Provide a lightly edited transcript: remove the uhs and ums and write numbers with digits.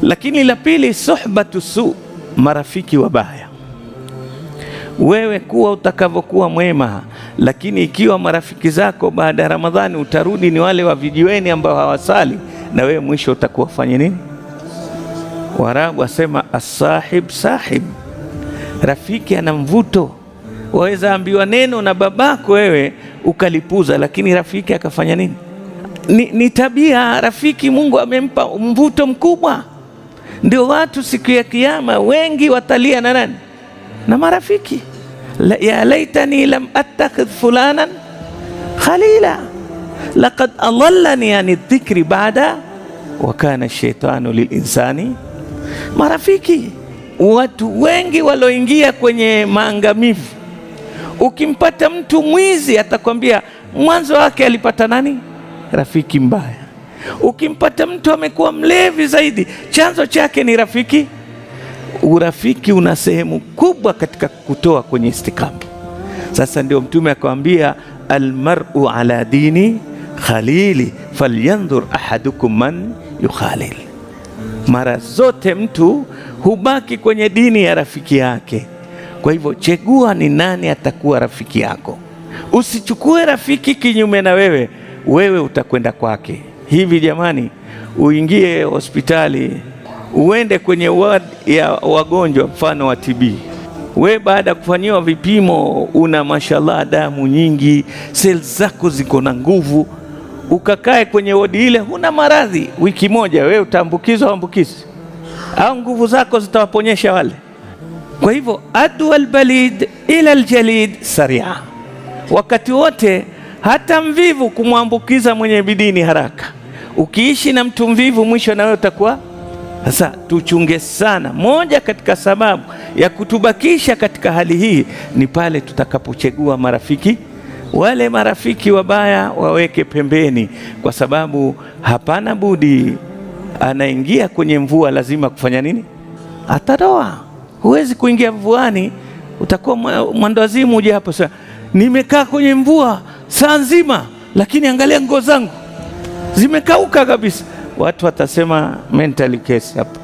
Lakini la pili, suhbatu su, marafiki wabaya. Wewe kuwa utakavyokuwa mwema, lakini ikiwa marafiki zako baada ya Ramadhani utarudi ni wale wa vijiweni ambao hawasali, na wewe mwisho utakuwa fanya nini? Waarabu wasema as-sahib sahib, rafiki ana mvuto. Waweza ambiwa neno na babako wewe ukalipuza, lakini rafiki akafanya nini? Ni tabia rafiki, Mungu amempa mvuto mkubwa. Ndio watu siku ya Kiyama wengi watalia na nani? Na marafiki. Ya laitani lam attakhidh fulanan khalila laqad adallani ani dhikri ba'da wa kana ash-shaytanu lil-insani. Marafiki, watu wengi waloingia kwenye maangamivu. Ukimpata mtu mwizi atakwambia mwanzo wake alipata nani? Rafiki mbaya. Ukimpata mtu amekuwa mlevi zaidi, chanzo chake ni rafiki. Urafiki una sehemu kubwa katika kutoa kwenye istikama. Sasa ndio Mtume akamwambia almar'u ala dini khalili falyanzur ahadukum man yukhalil. Mara zote mtu hubaki kwenye dini ya rafiki yake. Kwa hivyo chagua ni nani atakuwa rafiki yako. Usichukue rafiki kinyume na wewe, wewe utakwenda kwake. Hivi jamani, uingie hospitali, uende kwenye ward ya wagonjwa mfano wa TB. We baada ya kufanyiwa vipimo una mashallah damu nyingi, cells zako ziko na nguvu, ukakae kwenye wodi ile huna maradhi, wiki moja wewe utaambukizwa ambukizi au nguvu zako zitawaponyesha wale. Kwa hivyo adu albalid ila aljalid saria, wakati wote hata mvivu kumwambukiza mwenye bidii ni haraka. Ukiishi na mtu mvivu mwisho na wewe utakuwa. Sasa tuchunge sana. Moja katika sababu ya kutubakisha katika hali hii ni pale tutakapochagua marafiki. Wale marafiki wabaya waweke pembeni, kwa sababu hapana budi, anaingia kwenye mvua lazima kufanya nini? Atadoa. Huwezi kuingia mvuani, utakuwa mwandazimu. Uje hapo sasa, nimekaa kwenye mvua saa nzima, lakini angalia nguo zangu zimekauka kabisa. Watu watasema mentally case hapa.